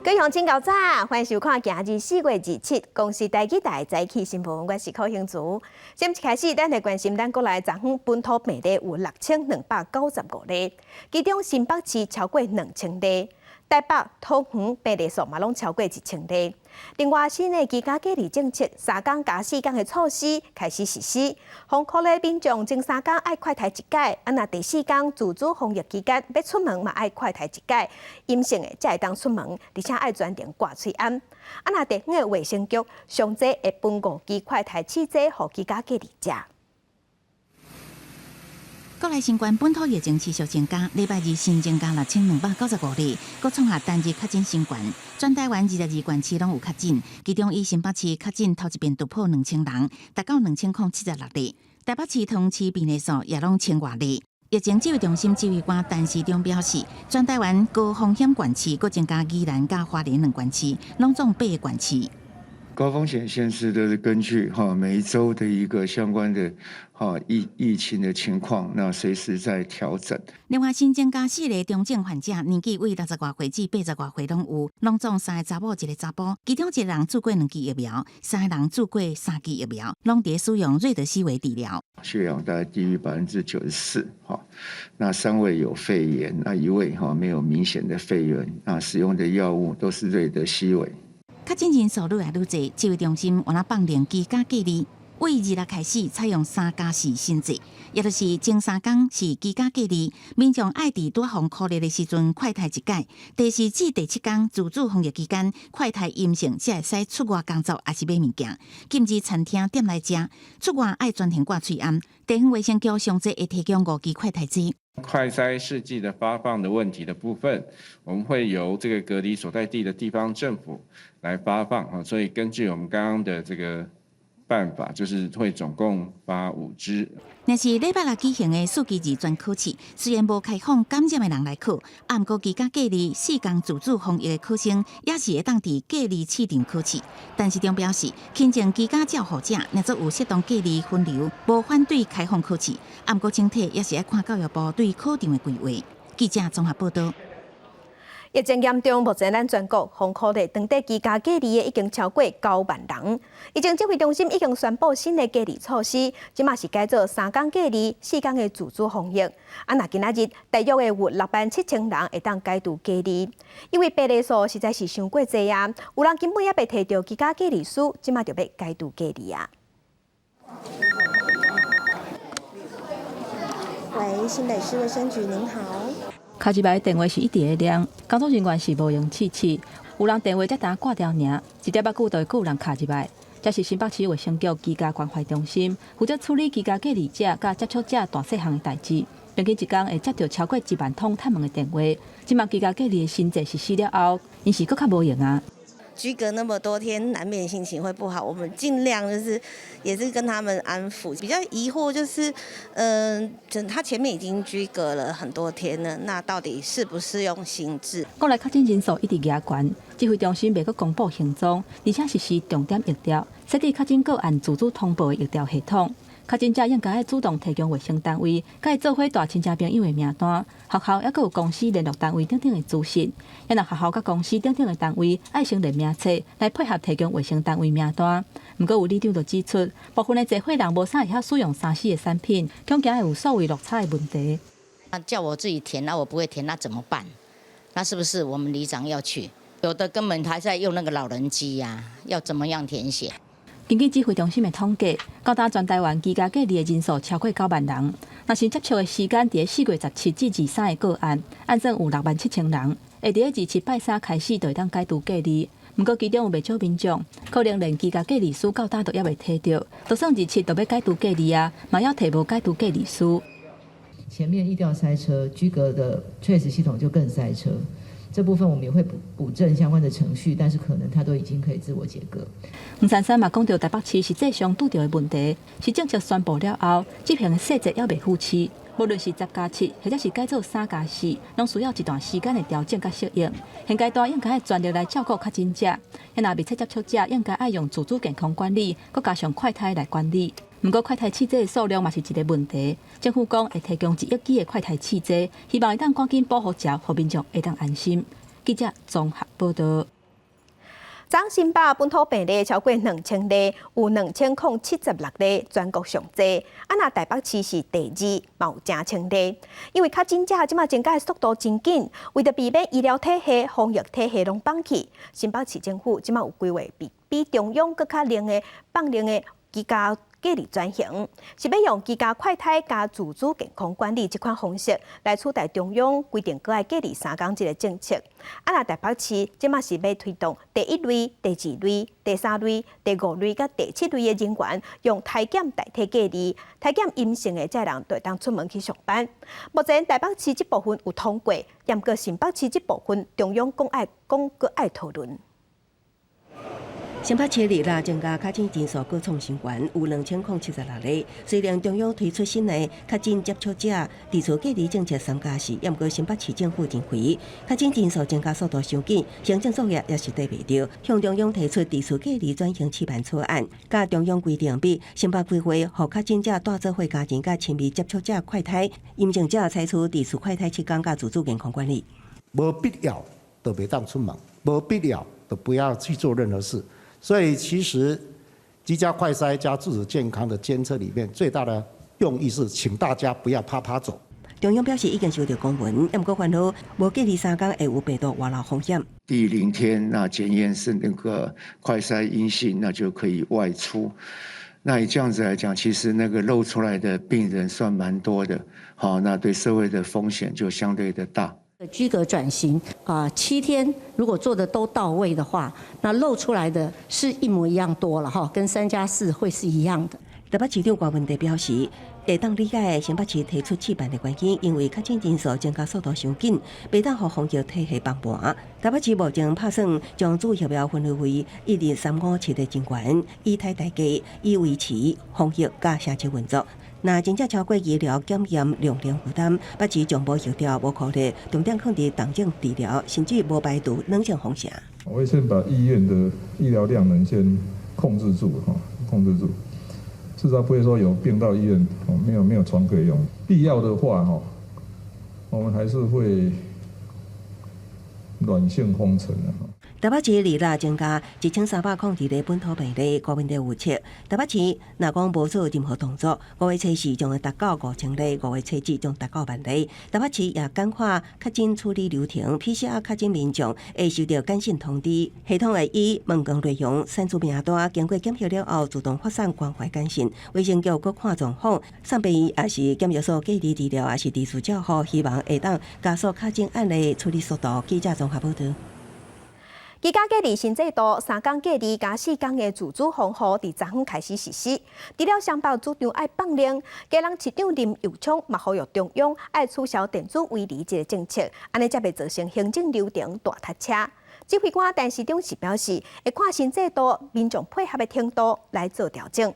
各位乡亲高早，欢迎收看今日4月27公司台记台早起新闻，我是柯兴竹。先一开始，咱来关心咱国内昨昏本土病例有6295例，其中新北市超过2000例，台北、桃园病例数嘛拢超过1000例。另外，新的居家隔离政策3天加4天的措施开始实施，呼鼓励民众前3天爱快筛一解，若第4天自主防疫期间要出门嘛爱快筛一解，阴性的才会当出门，而且爱全程挂喙安。若地方的卫生局上济会分5支快筛试剂予居家隔离者。国内新冠本土疫情持续增加，礼拜二新增加6295例，搁创下单日确诊新冠。全台湾22县市拢有确诊，其中以新北市确诊头一遍突破2000人，达到2076例。台北市、桃园市病例数也拢1000外例。疫情指挥中心指挥官陈时中表示，全台湾高风险县市搁增加宜兰甲花莲2县市，拢总8个县市。高风险县市都是根据每一周的一个相关的疫情的情况，那随时在调整。另外，新增加4个重症患者，年纪为60外岁至80外岁拢有，拢总3个查某1个查甫，其中1个人做过2剂疫苗，3个人做过3剂疫苗，拢伫使用瑞德西韦治疗。血氧大概低于94%，那3位有肺炎，那1位没有明显的肺炎，那使用的药物都是瑞德西韦。确诊人数愈来愈侪，指挥中心原来放令居家隔离，为2日开始采用3+4新制，也就是前3天是居家隔离，民众爱伫多防酷热的时阵快筛一解，第4至第7天自主防疫期间快筛阴性才会使出外工作，也是买物件，禁止餐厅店内食，出外爱全程挂喙安。地方卫生局上济会提供5支快筛剂。快筛试剂的发放的问题的部分，我们会由这个隔离所在地的地方政府来发放，所以根据我们刚刚的这个办法，就是会总共发5支。若是礼拜六举行的4期2专考试，虽然无开放感染的人来考，不过居家隔离4天自主防疫的考生，也是会当伫隔离市场考试。陈时中表示，轻症居家照护者，若做有适当隔离分流，无反对开放考试，不过整体也是要看教育部对考场的规划。记者综合报道。疫情严重，目前咱全国封控的当地居家隔离的已经超过9万人。疫情指挥中心已经宣布新的隔离措施，即马是改做3天隔离、4天的自主防疫。若今仔日大约有67000人会当解除隔离，因为病例数实在是伤过济啊，有人根本也未摕到居家隔离书，即马就要解除隔离啊。喂，新北市卫生局您好。卡一摆电话是一直会亮，工作人员是无用试试，有人电话才打挂掉尔，一点仔久就会有人卡一摆。这是新北市卫生局居家关怀中心负责处理居家隔离者甲接触者大细项的代志，平均一天会接到超过1万通探问的电话。即马居家隔离的新制实施了后，因是更较无用啊。居隔那么多天，难免心情会不好。我们尽量也是跟他们安抚。比较疑惑就是，他前面已经居隔了很多天了，那到底适不适用新制？国内确诊人数一直压悬，指挥中心未阁公布行踪，而且实施重点疫调，设置确诊个案自主通报的疫调系统。确诊者应该主动提供卫生单位，甲伊做伙大亲戚朋友的名单，学校也有公司联络单位等等的资讯。也若学校甲公司等等的单位爱先列名册来配合提供卫生单位名单。不过有里长就指出，部分的集会人无啥会晓使用3C的产品，恐惊会有数位落差的问题。叫我自己填，那我不会填，那怎么办？那是不是我们里长要去？有的根本还在用那个老人机呀，要怎么样填写？根据指挥中心的统计，到达全台湾居家隔离的人数超过9万人。若是接触的时间伫4月17至23的个案，按算有67000人，会伫27拜3开始就会当解除隔离。不过其中有袂少民众可能连居家隔离书到达都也未摕到，就算27就要解除隔离啊，嘛要摕无解除隔离书。前面疫调塞车，居隔的 Trace 系统就更塞车。这部分我们也会补正相关的程序，但是可能他都已经可以自我解隔。黄珊珊嘛讲到台北市实际上拄到的问题，是政策宣布了后，执行的细节还未符齐。无论是10+7或者是改做3+4，拢需要一段时间的调整甲适应。现阶段应该全力来照顾确诊者，也若密切接触者应该爱用自主健康管理，佮加上快筛来管理。不过快筛试剂的数量嘛是一个问题，政府讲会提供1亿支的快筛试剂，希望会当赶紧保护者，互民众会当安心。记者综合报道。昨新北本土病例超过2000例，有2076例，全国上济。若台北市是第2，嘛有正千例。因为确诊者即马增加的速度真紧，为着避免医疗体系、防疫体系拢放弃，新北市政府即马有规划比中央更较灵的放灵的居家隔离转型，是要用居家快筛加自主健康管理这款方式来取代中央规定搁爱隔离3天这个政策。若台北市即马是要推动第1类、第2类、第3类、第5类甲第7类的人员用体检代替隔离，体检阴性的才人就当出门去上班。目前台北市这部分有通过，但过新北市这部分中央搁爱讨论。新北市2日增加确诊人数各创新高，有2076例。虽然中央推出新的确诊接触者自主隔离政策3+4，但过新北市政府认为确诊人数增加速度伤紧，行政作业也是对袂着，向中央提出自主隔离转型试办草案，甲中央规定比新北规划，互确诊者带做伙家人甲亲密接触者快筛，阴性者采取自主快筛7天甲自主健康管理。无必要就袂当出门，无必要就不要去做任何事。所以其实居家快筛加自主健康的监测里面，最大的用意是请大家不要趴趴走。中央表示已经收到公文，但不过烦恼无隔离3天会有病毒外漏风险。第0天那检验是那个快筛阴性，那就可以外出。那以这样子来讲，其实那个漏出来的病人算蛮多的，好，那对社会的风险就相对的大。居隔转型7天如果做的都到位的话，那漏出来的是一模一样多了哈，跟3+4会是一样的。台北市长郭文地表示，会当理解新北市提出试办的原因，因为确诊人数增加速度伤紧，袂当互防疫体系帮忙。台北市目前打算将主协调分类为1日357的人员，以替代家，以维持防疫甲社区运作。若真正超过医疗检验量能负担，北市将无协调无考虑，重点放在重症治疗，甚至无排除冷静风险。我会先把医院的医疗量能先控制住控制住，至少不会说有病到医院没有床可以用。必要的话我们还是会软性封城的。台北市2日增加1302例本土病例，国民的预测，台北市若讲无做任何动作，5月初4将会达到5000例，5月初7将达到1万例。台北市也简化确诊处理流程 ，PCR 确诊民众会收到简讯通知，系统会以问卷内容、删除名单，经过检测了后自动发送关怀简讯。卫生局搁看状况，送病院也是检疫所隔离治疗，也是地区照护，希望会当加速确诊案例处理速度。记者综合报道。居家隔离新制度，3天隔离加4天的自主防护，伫昨昏开始实施。除了双北主张爱放令，家人市长林右昌嘛呼吁中央爱取消电子围篱这个政策，安尼才袂造成行政流程大塞车。指挥官陈时中是表示，会看新制度民众配合的程度来做调整。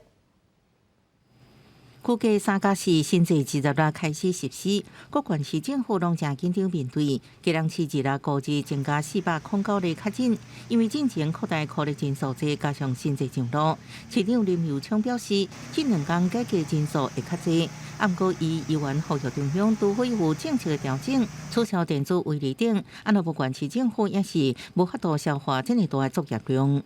估计3+4新制20日开始实施，各县市政府拢正紧张面对。基隆市2日估计增加409例确诊，因为进前扩大抗疫人数多，加上新制上路。市长林右昌表示，这2天改革人数会较多，不过伊依然呼吁中央除非有政策调整，取消电子围篱等，若不县市政府也是无法度消化这么大的作业量。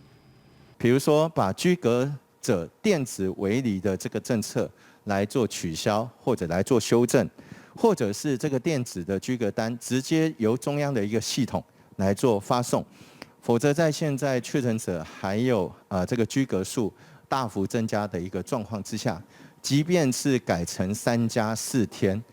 比如说，把居隔者电子围篱的这个政策来做取消，或者来做修正，或者是这个电子的居隔单直接由中央的一个系统来做发送，否则在现在确诊者还有这个居隔数大幅增加的一个状况之下，即便是改成3+4天，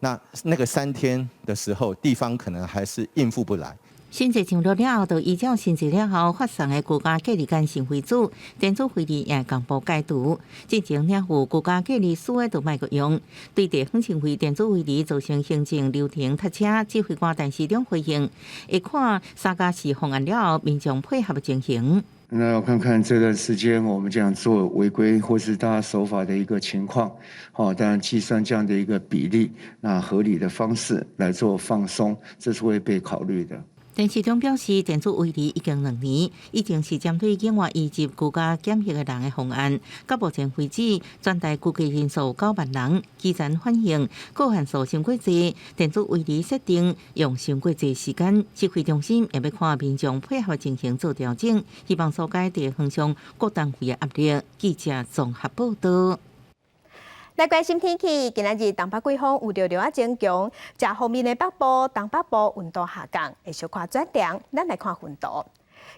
那个3天的时候，地方可能还是应付不来。新制上路了后，就依照新制了后发送的居家隔离简讯为主，电子会议也同步解除。进前领有居家隔离数的就莫阁用。对地方省会电子围篱造成行政流程塞车，指挥官陈时中回应，会看3+4方案了后，民众配合的情形。那要看看这段时间我们这样做违规或是大家守法的一个情况，当然计算这样的一个比例，那合理的方式来做放松，这是会被考虑的。陈市长表示，电子围篱已经2年，已经是针对境外移入居家检疫的人的方案。到目前为止，全台估计人数9万人，基层反映个案数伤过济，电子围篱设定用伤过济时间。指挥中心也要看民众配合进行做调整，希望疏解地方上各单位的压力。记者综合报道。来关心天气，今仔日东北季风有着流啊增强，正方面的北部、东北部温度下降，会小可转凉。咱来看温度。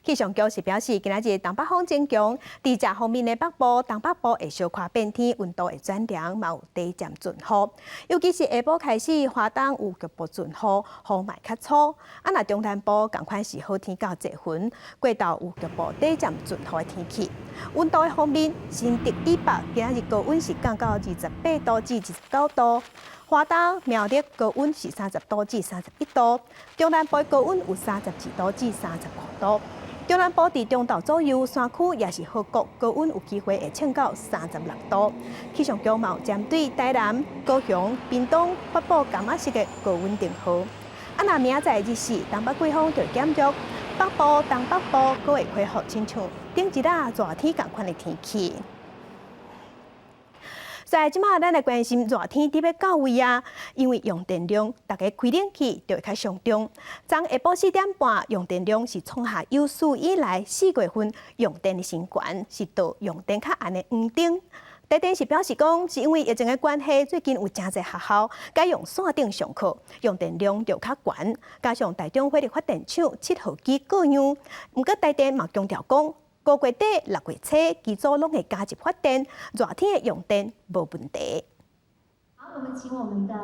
气象局是表示，今仔日东北风增强，伫正方面的北部、东北部会小可变天，温度会转凉，嘛有低渐阵雨。尤其是下晡开始，华东有局部阵雨，雨脉较粗。若中南部同款是好天到济云，过昼有局部低渐阵雨的天气。温度的方面，新竹以北今仔日高温是降到28度至29度。华东、苗栗高温是30度至31度，中南部高温有32度至35度。中南部伫中昼左右，山区也是好谷，高温有机会会升到36度。气象局嘛有针对台南、高雄、屏东发布甘仔式的高温警报。若明仔载日时，东北季风就减弱，北部、东北部阁会恢复亲像顶一日热天同款的天气。所以即马咱来关心热天伫要到位啊，因为用电量，大家开冷气就会较上重。昨下晡4点半，用电量是创下有史以来4月份用电的新高，是到用电较暗的黄灯。台电是表示讲，是因为疫情的关系，最近有真侪学校改用线顶上课，用电量就较悬。加上台中火力发电厂7号机过样，毋过台电嘛强调讲。5月底、6月初，机组拢会加入发电，热天的用电无问题。好，我们请我们的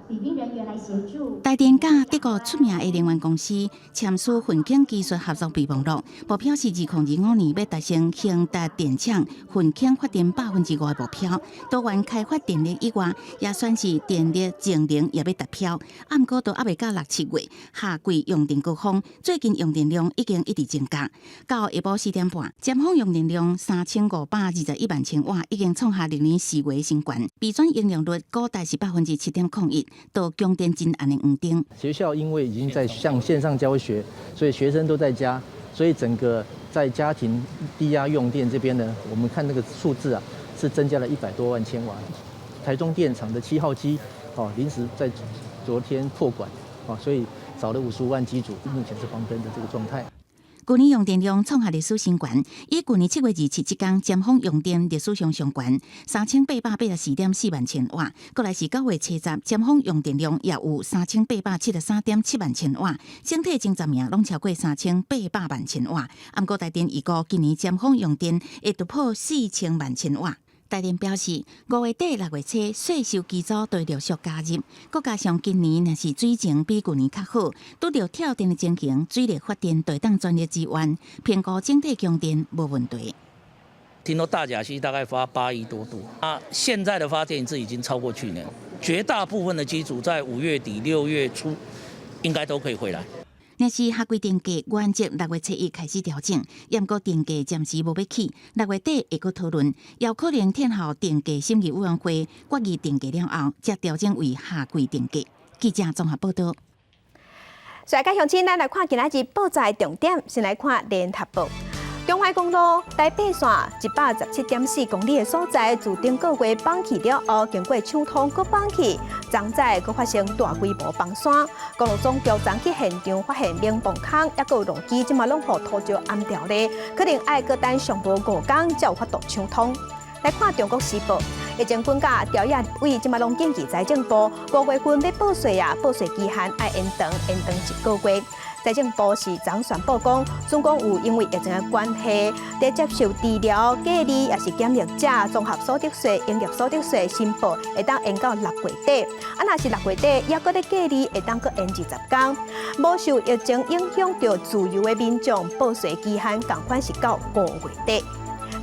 礼宾人员来协助。台电甲德国出名的能源公司签署混氢技术合作备忘录，目标是2025年要达成恒达电厂混氢发电5%的目标。多元开发电力以外，也算是电力净零也要达标。不过都还未到6、7月，夏季用电高峰，最近用电量已经一直增加。到下晡4点半，尖峰用电量3521万千瓦，已经创下历年4月新高。备转应用率高达是7.01%，都供电真暗的黄灯。学校因为已经在向线上教学，所以学生都在家，所以整个在家庭低压用电这边呢，我们看那个数字啊，是增加了100多万千瓦。台中电厂的7号机临时在昨天破管所以少了55万机组，目前是黄灯的这个状态。去年用电量创下历史新高，以去年7月27这天尖峰用电历史上上高，3884.4万千瓦。过来是9月初10，尖峰用电量也有3873.7万千瓦，整体前10名拢超过3800万千瓦。不过台电预估今年尖峰用电会突破4000万千瓦。台电表示，5月底、6月初，税收机组都会陆续加入。再加上今年若是水情比去年较好，拄着跳电的情形，水力发电对当专业资源，评估整体供电无问题。听说大甲溪大概发8亿多度，现在的发电是已经超过去年，绝大部分的机组在5月底、6月初应该都可以回来。若是夏季电价原则6月初1开始调整，不过电价暂时无要起，6月底会阁讨论，也有可能天后电价审议委员会决议电价了后，才调整为夏季电价。记者综合报道。所以，乡亲，咱来看今仔日报纸重点，先来看联合报。中华公路台北线117.4公里的所在，自顶个月放弃了后，经过抢通搁放弃，昨早搁发生大规模崩山。公路总局昨去现场发现明崩坑，也搁有路基，即马拢互土石暗掉咧，可能爱搁等上无5天才有法度抢通。来看中国时报，疫情管价调研委即马拢建议财政部5月份要报税报税期限爱延长1个月。财政部是昨宣布讲，总共有因为疫情的关系，在接受治疗、隔离也是检疫者综合所得税、营业所得税申报会当延到6月底。若是6月底也搁咧隔离，会当搁延20天。无受疫情影响到自由的民众，报税期限同款是到5月底。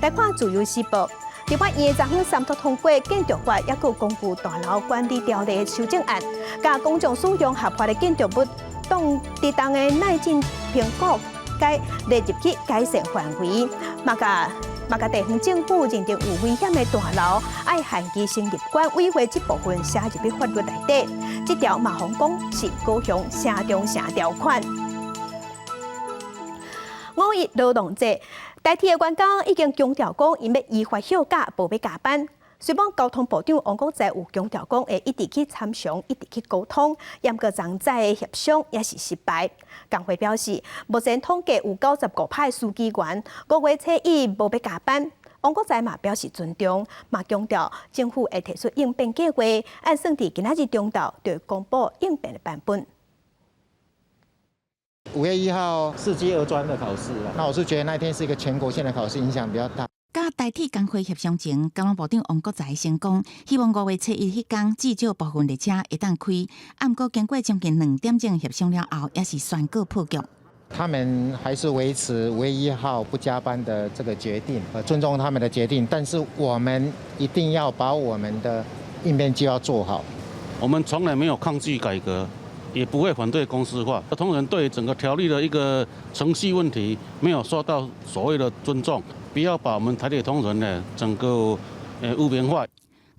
来看自由时报。立法院昨昏三读通过建筑法，也有公寓大楼管理条例修正案，甲公众使用合法的建筑物当适当的耐震评估，该列入去改善范围。嘛甲地方政府认定有危险的大楼，爱限期成立管委会这部分写入去法律内底。这条马洪讲是高雄城中城条款。5一劳动节，台铁的员工已经强调讲，因要依法休假，无要加班。虽然交通部长王国材有强调讲，会一直去参详，一直去沟通，严格常在的协商也是失败。工会表示，目前统计有95派司机员5月初一无要加班。王国材嘛表示尊重，嘛强调政府会提出应变计划，按算伫今仔日中昼就会公布应变的版本。5月1号4级二专的考试了，那我是觉得那天是一个全国性的考试，影响比较大。甲台铁工会协商前，交通部长王国材先讲，希望5月初一迄天至少部分列车会当开。不过经过将近2点钟协商了后，也是宣告破局。他们还是维持5月1号不加班的这个决定，尊重他们的决定，但是我们一定要把我们的应变计划做好。我们从来没有抗拒改革，也不会反对公司化。同仁对整个条例的一个程序问题没有受到所谓的尊重。不要把我们台铁同仁呢整个污名化。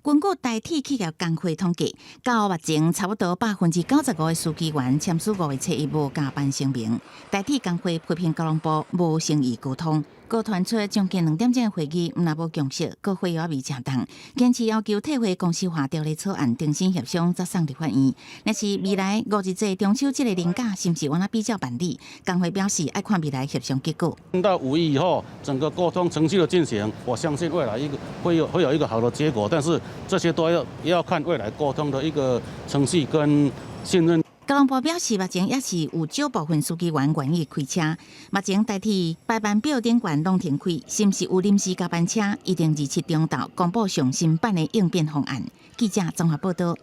根据台铁企业工会统计，到目前差不多95%的司机员签署5月初一无加班声明。台铁工会批评交通部无诚意沟通，各传出将近2点钟的会议，若无共识，各会也未正当，坚持要求退回公司化条例草案重新协商，再送立法院。若是未来5日这中秋这个年假，是不是往哪比较办理？工会表示，要看未来协商结果。到5月以后，整个沟通程序的进行，我相信未来会有一个好的结果，但是这些都要看未来沟通的一个程序跟信任。交通部表示，目前也是有少部分司机员愿意开车。目前台铁排班表顶悬拢停开，是不是有临时加班车？一定27中昼公布上新版的应变方案。记者综合报道。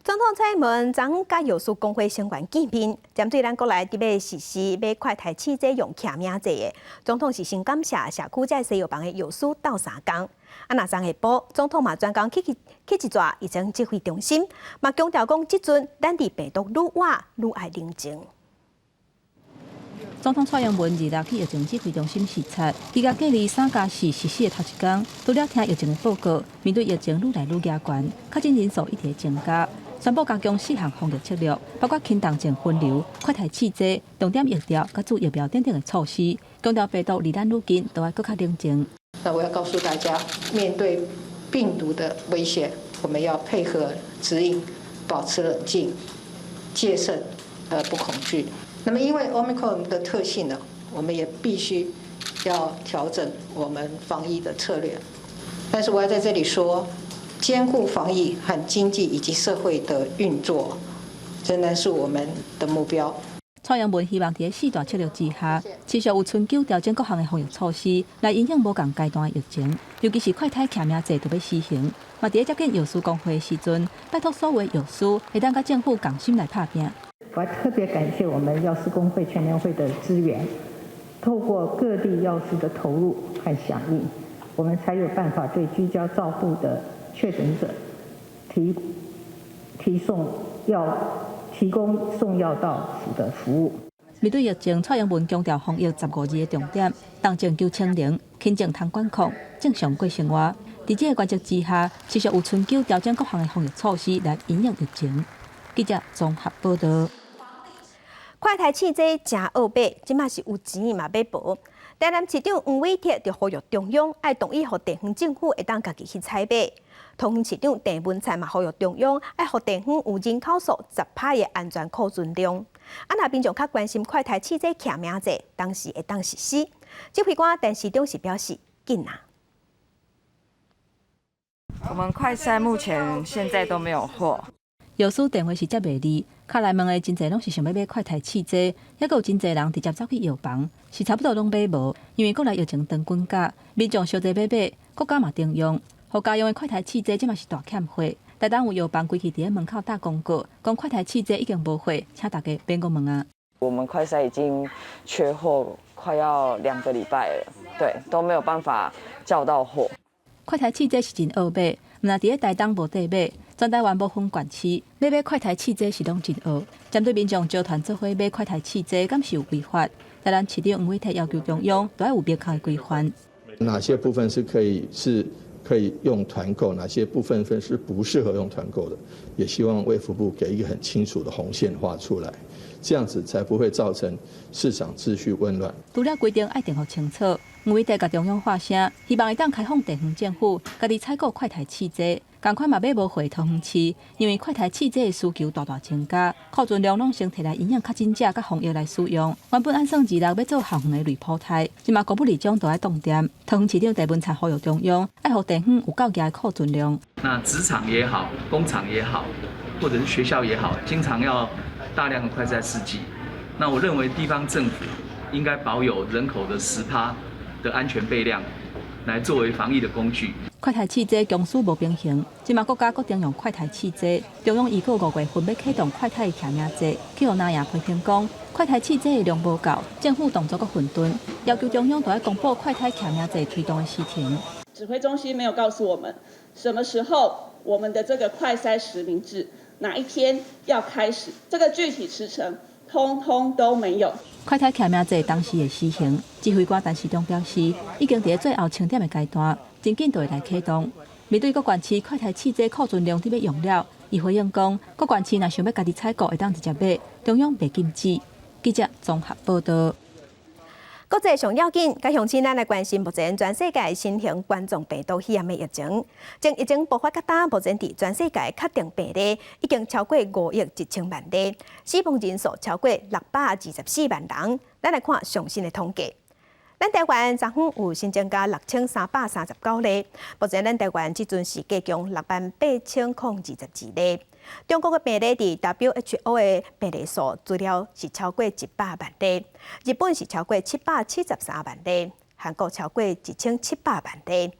总统蔡英文昨甲药师工会成员见面，针对咱国内伫要实施买快台汽车用骑名制的，总统是先感谢社区在西药房的药师斗3工。那昨下晡，总统嘛专工去一逝医生指挥中心，嘛强调讲，即阵咱离病毒愈晚愈爱冷静。总统蔡英文2日去疫情指挥中心视察，伊甲隔离3+4实施的头一天，除了听疫情的报告，面对疫情愈来愈严悬，确诊人数一直增加。宣布加强4项防疫策略，包括轻重症分流、快台汽车、重点疫调、甲注疫苗等等的措施。强调病毒离咱愈近，都要更加冷静。那我要告诉大家，面对病毒的威胁，我们要配合指引，保持冷静、戒慎而不恐惧。那么，因为 Omicron 的特性呢，我们也必须要调整我们防疫的策略。但是我要在这里说，兼顾防疫和经济以及社会的运作，仍然是我们的目标。蔡英文希望在4大策略之下，持续有春秋调整各项的防疫措施，来影响无同阶段的疫情，尤其是快台骑名制都要施行。嘛，在接见药师工会的时阵，拜托所有药师会当甲政府共心来拍拼。我还特别感谢我们药师工会全联会的支援，透过各地药师的投入和响应，我们才有办法对居家照护的确诊者提供送药到府的服务。面对疫情，蔡英文强调防疫15日的重点，当拯救清零、轻症通管控、正常过生活。在这个关键之下，持续有春秋调整各项的防疫措施来影响疫情。记者综合报道。快台汽车真恶买，即马是有钱嘛买无。台南市长黄伟哲就呼吁中央爱同意，互地方政府会当家己去采买。桃园市长郑文灿嘛呼吁中央爱互地方有人口数10%的安全库存量。若民众较关心快台汽车骑名制，当时会当实施。指挥官陈市长是表示紧啊。我们快筛目前现在都没有货。药师电话是接袂离，卡来问的真侪拢是想要买快台汽车，也阁有真侪人直接走去药房，是差不多拢买无，因为国内疫情长滚价，民众小济买，国家嘛停用，互家用的快台汽车即嘛是大欠货。台东有药房规气伫咧门口打广告，讲快台汽车已经无货，请大家别个问啊。我们快筛已经缺货，快要2个礼拜了，对，都没有办法叫到货。快台汽车是真恶买，毋若伫咧台东无地买。全台湾部分县市买快台汽车是拢真恶。针对民众组团做伙买快台汽车，敢是有违法？台南市长黄伟哲要求中央都要有明确的规范。哪些部分是可以用团购，哪些部分是不适合用团购的？也希望卫福部给一个很清楚的红线画出来。这样子才不会造成市场秩序紊乱。除了规定爱定好清楚，吴伟德甲中央发声，希望会当开放地方政府家己采购快台汽车，同款嘛买无回桃园市，因为快台汽车的需求大大增加，库存量拢先摕来营养较真正甲防疫来使用。原本按算26要做校园的绿铺台，即嘛国部里长都爱动点，桃园市长郑文灿呼吁中央，爱互地方有够强的库存量。那职场也好，工厂也好，或者是学校也好，经常要大量的快筛试剂。那我认为地方政府应该保有人口的10%的安全备量，来作为防疫的工具。快台汽车公司无平衡，即嘛国家决定用快台汽车，中央1到5月份要启动快台骑名制，去互南亚批评讲，快台汽车的量无够，政府动作阁混沌，要求中央都要公布快台骑名制推动的时程。指挥中心没有告诉我们什么时候我们的这个快筛实名制哪一天要开始，这个具体时程通通都没有。快台骑名制当时的施行，指挥官陈时中表示，已经伫最后清点的阶段，真紧就会来启动。面对各县市快台汽车库存量特别用了，伊回应讲，各县市若想要家己采购，会当直接买，中央袂禁止。记者综合报道。国际上要紧，甲乡亲咱来关心目前全世界新型冠状病毒肺炎的疫情。从疫情爆发到今，目前伫全世界确定病例已经超过5亿1000万例，死亡人数超过624万人。咱来看最新的统计。咱台湾昨昏有新增加6339例，目前咱台湾即阵是加强68022例。中国的病例伫 WHO 的病例数资料是超过100万例，日本是超过773万例，韩国超过1700万例。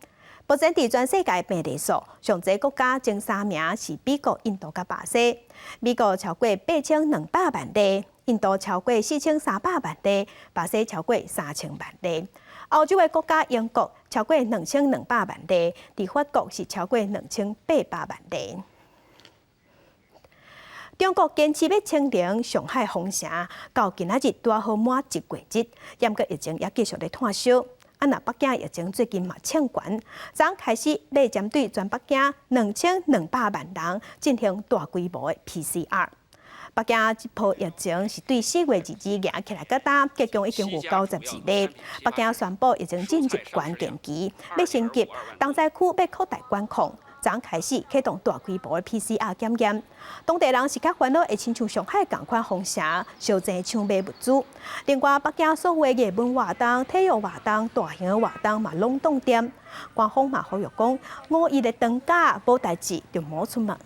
目前伫全世界病例数上侪国家前3名是美国、印度甲巴西。美国超过8200万例，印度超过4300万例，巴西超过3000万例。欧洲的国家英国超过2200万例，伫法国是超过2800万例。中国坚持要清零上海封城，到今仔日拄好满1个月，严格疫情也继续咧炭烧。那北京疫情最近嘛抢悬，昨开始咧针对全北京2200万人进行大规模的 PCR。北京这波疫情是对4月2日压起来到今，结共已经有92例。北京宣布已经进入关键期，要升级东西区要扩大管控。昨开始启动大规模的 PCR 检验，当地人是较烦恼，会亲像上海同款封城，烧钱抢买物资。另外，北京所有的艺文活动、体育活动、大型的活动嘛拢冻点。官方嘛呼吁讲，5一的长假无代志就莫出门。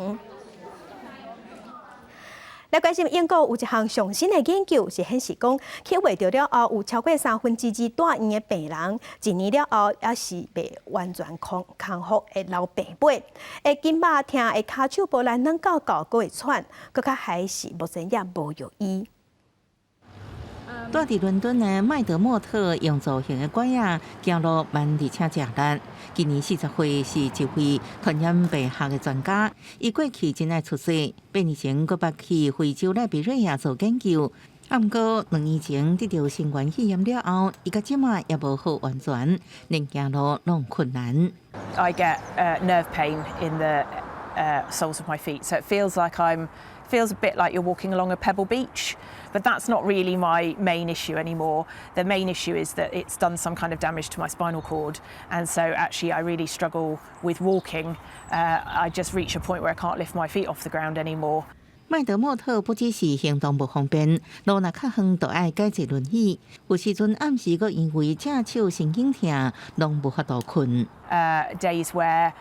来关心英国有一项上新的研究，是显示讲，去月着了后，有超过2/3住院的病人，1年了后也是未完全康复的老病尾，会肩膀疼，会骹手无力软到到，佫会喘，佫较还是目前也无药医。住伫伦敦的麦德莫特用造型的拐仔行路慢而且吃力。今年40岁，是一位传染病学的专家。伊过去真爱出世，8年前佫捌去非洲赖比瑞亚做研究。不过2年前得到新冠肺炎了后，伊到即马也无好完全，连行路拢困难。I get nerve pain in the soles of my feet, so it feels a bit like you're walking along a pebble beach. But that's not really my main issue anymore. The main issue is that it's done some kind of damage to my spinal cord, and so actually I really struggle with walking. I just reach a point where I can't lift my feet off the ground anymore. 麦德莫特不只是行动不方便，路若较远就爱改坐轮椅。有时阵暗时佫因为正手神经痛，拢无法度困。Days where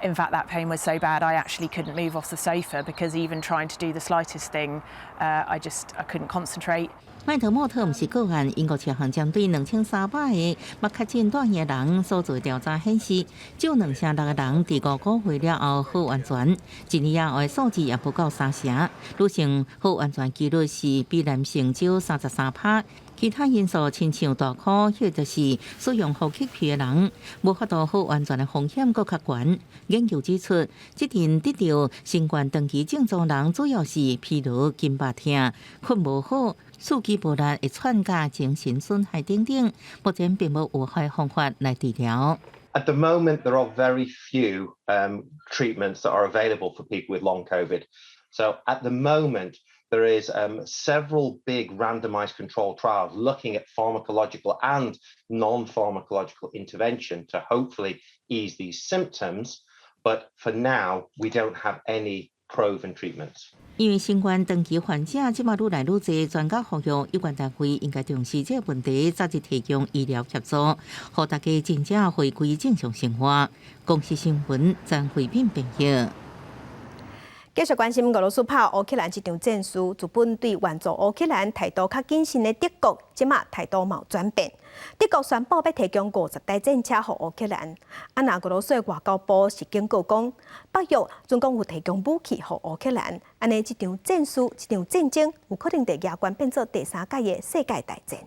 in fact, that pain was so bad I actually couldn't move off the sofa because even trying to do the slightest thing, I couldn't concentrate. 麦德莫特毋是个案，英国车行针对2300个目确诊带的人所做调查显示，只有2成6个人伫5个月了后好完全，1年后的数字也不够3成。女性好完全几率是比男性少33%。其他因素亲像大考，或者是使用呼吸器的人，无法度好完全的风险佫较悬。研究指出，即阵得到新冠长期症状人，主要是疲劳、肩膀痛、困无好、四肢无力、会喘甲、精神损害等等。目前并无有效方法来治疗。At the moment, there are very few treatments that are available for people with long COVID. So at the moment, there is several big randomized controlled trials looking at pharmacological and non-pharmacological intervention to hopefully ease these symptoms. But for now, we don't have any proven treatments. 因为新冠长期患者即马愈来愈多，专家呼吁有关单位应该重视这个问题，早日提供医疗协助，让大家真正回归正常生活。公司新闻张慧敏编译。继续关心俄罗斯炮乌克兰这场战事，日本对援助乌克兰态度较谨慎的德国，即马态度有转变。德国宣布要提供50台战车予乌克兰。那俄罗斯的外交部是警告讲，北约总共有提供武器予乌克兰，安尼这场战事、这场战争有可能会牙关变作第3届的世界大战。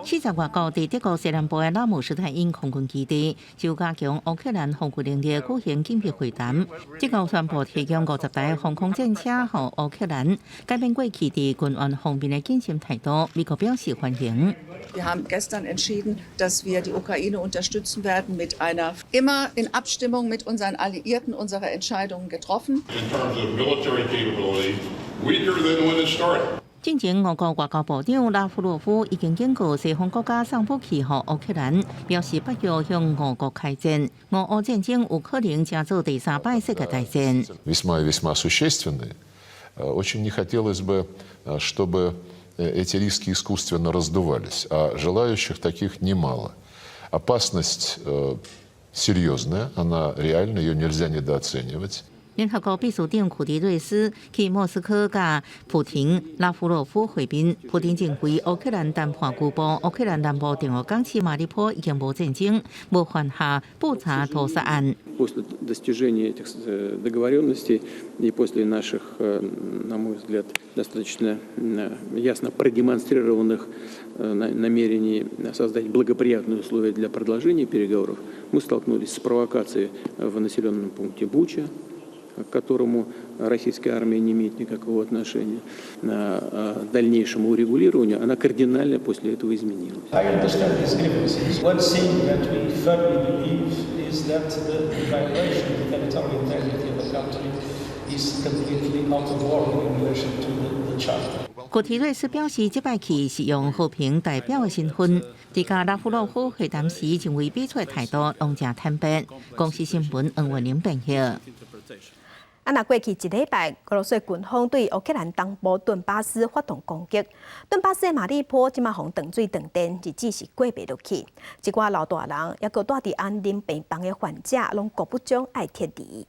40外国伫德国西南部的拉姆施泰因空军基地，就加强乌克兰防御能力举行紧急会谈。德国宣布提供50台防空战车予乌克兰，改变过去伫军援方面的谨慎态度，美国表示欢迎。Wir haben gestern entschieden, dass wir die Ukraine unterstützen werden mit einer immer in Abstimmung mit unseren Alliierten unsere Entscheidungen getroffen. In terms of military capability, weaker than when it started. 进前，俄国外交部长拉夫罗夫已经警告西方国家送武器予乌克兰，表示北约向俄国开战，俄乌战争有可能加速第3摆世界大战。Весьма и весьма существенные. Очень не хотелось бы, чтобы эти риски искусственно раздувались, а желающих таких немало. Опасность серьезная, она реальна, ее нельзя недооценивать. 联合国秘书长库迪瑞斯去莫斯科甲普廷、拉夫罗夫会面。普廷认为乌克兰谈判举报乌克兰南部第5港市马里坡已经无战争，无犯下布查屠杀案。После достижения этих договоренностей и после наших, на мой взгляд, достаточно ясно продемонстрированных намерений создать благоприятные условия для продолжения переговоров, мы столкнулись с провокацией в населенном пункте Буча, к которому российская армия не имеет никакого отношения, дальнейшему урегулированию, она кардинально после этого изменилась. I understand these grievances. One thing that we firmly believe is that the violation of the territorial integrity of the country is completely out of order in relation to the charter. 古提瑞斯表示，这摆去是用和平代表的身份，伫甲拉夫洛夫会谈时，认为比出的态度拢正坦白。公司新闻黄文玲编译。那过去1礼拜，俄罗斯军方对乌克兰东部顿巴斯发动攻击。顿巴斯的马里坡即马互断水断电，日子是过不落去。一寡老大人，也个住伫安宁病房的患者，拢顾不将爱撤离。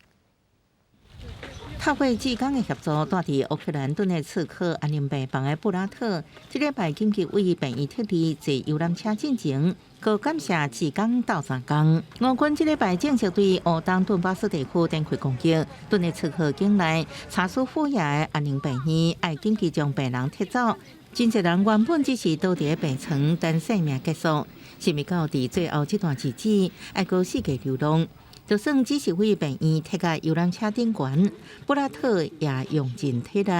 透过志工的协助，住伫乌克兰顿内茨克安宁病房的布拉特，这礼拜紧急为病院撤离坐游览车进前，高感谢志工斗3工。俄军这礼拜正式对乌东顿巴斯地区展开攻击，顿内茨克境内查苏夫亚的安宁病院爱紧急将病人撤走。真侪人原本只是倒伫病床等生命结束，是咪到伫最后这段日子爱过世界流浪？就算只是为病院贴个游览车顶悬，布拉特也用尽体力，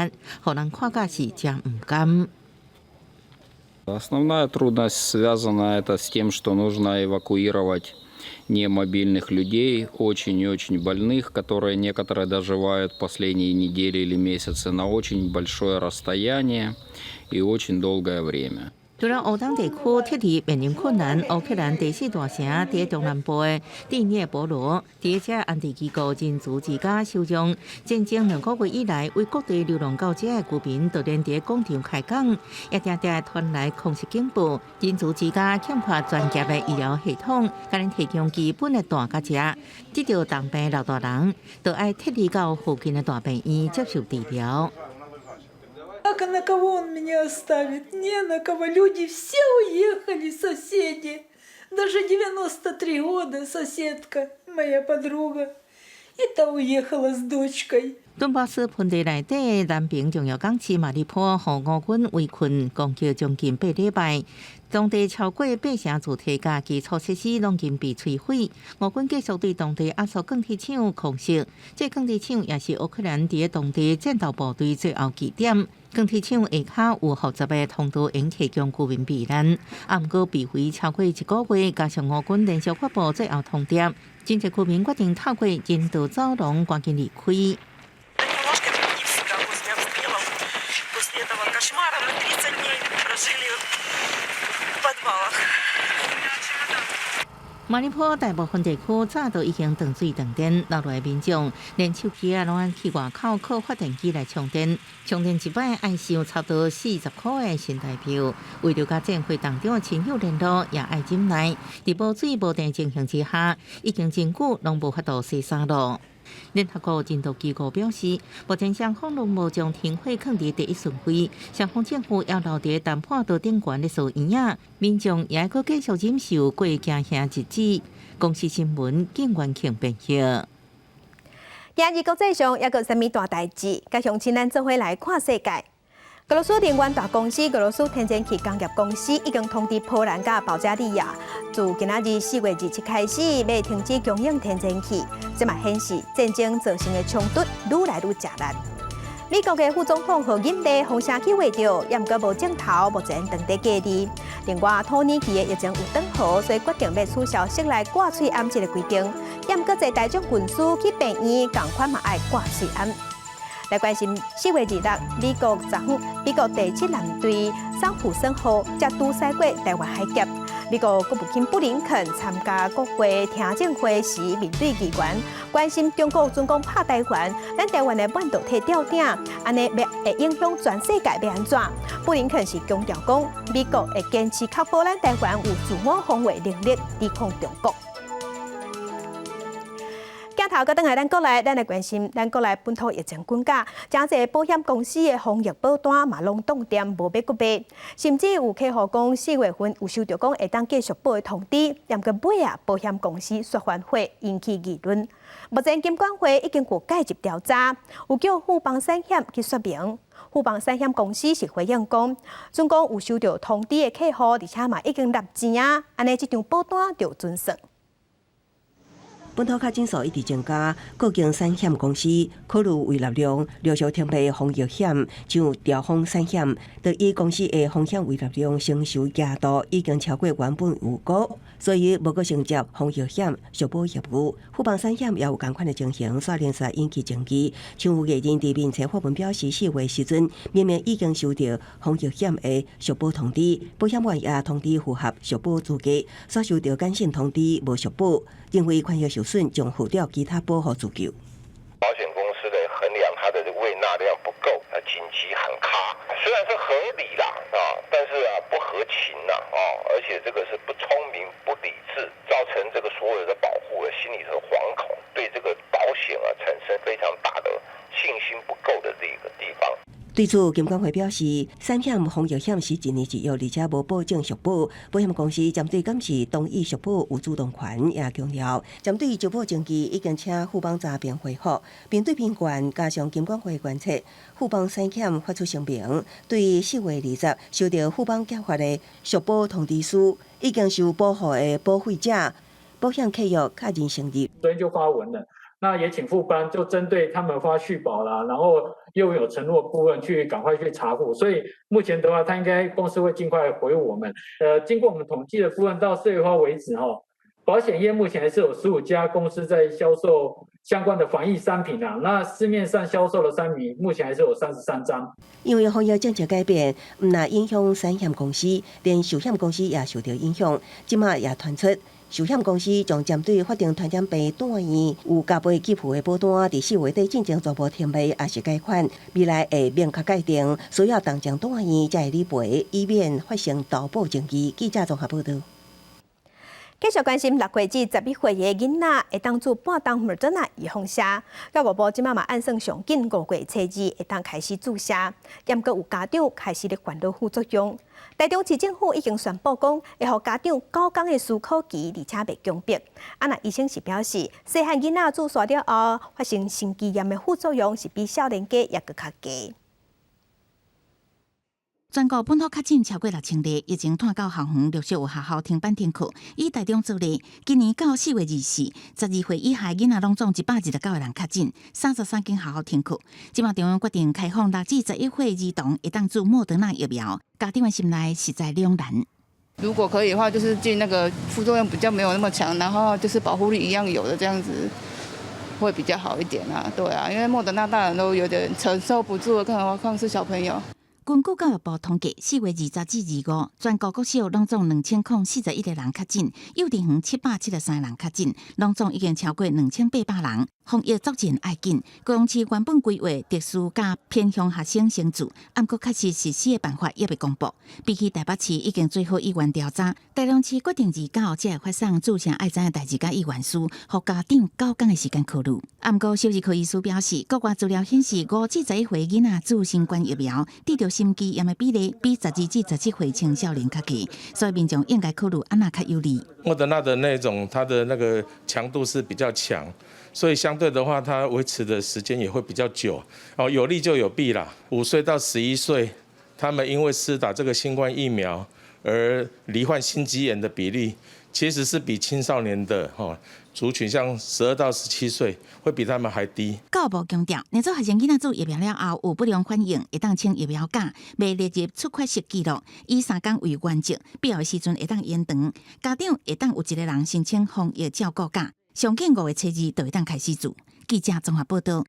互人看甲是真唔甘。Основная трудность связана это с тем, что нужно эвакуировать немобильных людей, очень и очень больных, которые некоторые доживают последние недели или месяцы на очень большое расстояние и очень долгое время. 除了乌东地区撤离面临困难，乌克兰第4大城伫中南部的第聂伯罗，伫遮安置机构人质之家收容战争2个月以来为各地流浪到遮的居民，都连伫广场开讲，也常常传来空袭警报。人质之家欠缺专业的医疗系统，甲人提供基本的大甲食，得到重病老大人，都爱撤离到附近的大病院接受治疗。А на кого он меня оставит? Не на кого. Люди все уехали, соседи. Даже 93 года соседка, моя подруга. И та уехала с дочкой. 顿巴斯盆地内底南边重要港市马里坡，互俄军围困攻击将近8礼拜，当地超过80主体甲基础设施拢经被摧毁。俄军继续对当地压缩钢铁厂空袭，这钢铁厂也是乌克兰伫当地战斗部队最后据点。钢铁厂下骹有复杂的通道，应提供居民避难。啊，毋过被毁超过1个月，加上俄军连续发布最后通牒，真侪居民决定透过人道走廊赶紧离开。马里坡大部分地区早都已经断水断电，落来民众连手机拢爱去外口靠发电机来充电，充电一摆爱收差不多40块的新台票。为了甲政府当中的亲友联络，也爱忍耐。伫无水无电情形之下，已经真久拢无法度洗衫咯。联合国人道机构表示，目前双方拢无将停火放伫第一顺位，双方政府要留伫谈判桌顶悬咧输赢啊，民众也还阁继续忍受过惊吓日子。公司新闻景元庆编辑。今日国际上也阁什么大代志？甲乡亲咱做伙来看世界。俄罗斯能源大公司俄罗斯天然气工业公司已经通知波兰甲保加利亚，自今仔日4月27开始要停止供应天然气。这嘛显示战争造成的冲突愈来愈激烈。美国的副总统贺锦丽风声起话着，也毋过无镜头，目前当地隔离。另外，土耳其的疫情有转好，所以决定要取消室内挂喙安这个规定。也毋过在大众军事去病院，共款嘛爱挂喙安。来关心4月26日，美国第7舰队桑普森号才拄驶过台湾海峡。美国国务卿布林肯参加国会听证会时，面对议员关心中国准讲拍台湾，咱台湾的半导体吊顶，安尼会影响全世界要安怎？布林肯是强调讲，美国会坚持确保咱台湾有自我防卫能力，抵抗中国。镜头搁倒来咱国内，咱来关心咱国内本土疫情滚价，真侪保险公司的防疫保单嘛拢冻店无要搁卖，甚至有客户讲4月份有收到讲会当继续保的通知，但个尾啊保险公司说反悔，引起议论。目前金管会已经有介入调查，有叫富邦产险去说明。富邦产险公司是回应讲，总共有收到通知的客户，而且嘛已经纳钱啊，安尼这张保单就准算。本土确诊数一直增加，各间产险公司考虑为纳量陆续添卖防疫险，像兆丰产险，就以公司的风险为纳量承受额度已经超过原本预估，所以无阁承接防疫险续保业务。富邦产险也有同款的情形，刷连续引起争议。像有艺人伫面册发文表示，4月时阵明明已经收到防疫险的续保通知，保险员也通知符合续保资格，却收到简讯通知无续保，认为权益受损，将付掉其他保护自救。保险公司来衡量它的未纳量不够，紧急喊卡，虽然是合理啦但是不合情而且这个是不聪明、不理智，造成这个所有的保护心里头惶恐，对这个保险产生非常大的信心不够的这个地方。对此，金管会表示，产险防疫险是一年一约，而且无保证续保。保险公司针对敢是同意续保有主动权，也强调，针对续保证据已经请富邦诈骗回复，并对评管加上金管会观测，富邦产险发出声明，对4月20日收到富邦寄发的续保通知书，已经受保护的保费者、保险契约确认成立。昨天就发文了。那也请富邦就针对他们发续保啦，然后又有承诺部分去赶快去查户，所以目前的话，他应该公司会尽快回我们。经过我们统计的部分，到4月份为止保险业目前还是有15家公司在销售相关的防疫商品那市面上销售的商品目前还是有33张。因为防疫政策改变，唔但影响产险公司，连寿险公司也受到影响。即马也传出。寿险公司将针对法定传染病住院有加倍给付的保单，伫4月底进行全部填卖，也是改款。未来会明确界定，需要当将住院才会理赔，以免发生盗保争议。记者综合报道。继续关心6岁至11岁的囡仔会当做半档莫德纳预防射，教育部即马按算上紧5月初2会当开始注射，也阁有家长开始咧烦恼副作用。台中市政府已经宣布讲，会予家长9天的思考期，而且袂强迫。那医生是表示，细汉囡仔注射了后发生心肌炎的副作用是比少年家也阁较低。全国本土确诊超过6000例，疫情拖到校园陆续有学校停办停课。以台中做例，今年到4月24日，12岁以下囡仔拢总129个人确诊，33间学校停课。即马中央决定开放6至11岁儿童会当注莫德纳疫苗，家长的心内实在两难。如果可以的话，就是进那个副作用比较没有那么强，然后就是保护力一样有的这样子，会比较好一点对因为莫德纳大人都有点承受不住了，更何况是小朋友。根据教育部统计，4月20至25，全国国小拢总2041个人确诊，幼稚园773人确诊，拢总已经超过2800人。防疫作战要紧，高雄市原本规划特殊甲偏乡学生先住，不过确实实施的办法也未公布。比起台北市已经做好意愿调查，台中市决定29才会发送注册爱知的代志甲意愿书，予家长9天的时间考虑。不过小儿科医师表示，国外资料显示，5至11岁囡仔注新冠疫苗，得到心肌炎的比例比12至17岁青少年较低，所以民众应该考虑安那较有利。莫德纳的那种，它的那个强度是比较强。所以相对的话，它维持的时间也会比较久。哦，有利就有弊啦。5岁到11岁，他们因为施打这个新冠疫苗而罹患心肌炎的比例，其实是比青少年的族群，像12到17岁，会比他们还低。教育部强调，年初学生囡仔做疫苗了后有不良反应，会当清疫苗假，未列入出缺席记录，以3天为原则，必要的时阵会当延长。家长会当有1个人申请防疫照顾假。上近5月初2就会当开始做。记者综合报道。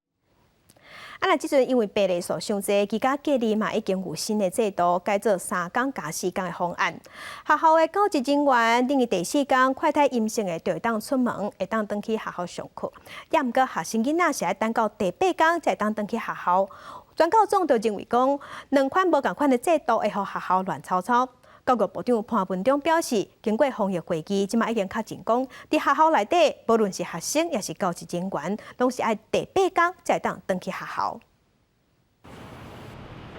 那即阵因为病例数上侪，居家隔离嘛已经有新的制度，改做3天加4天的方案。学校的教职人员等于第4天快筛阴性的就会当出门，会当登去学校上课。也毋过学生囡仔是要等到第8天才会当登去学校。专教总就认为讲，2款无共款的制度会互学校乱糟糟。教育部长潘文忠表示，经过防疫会议，即马已经确认讲，伫学校内底，无论是学生也是教职人员，拢是爱第8天才会当登去学校。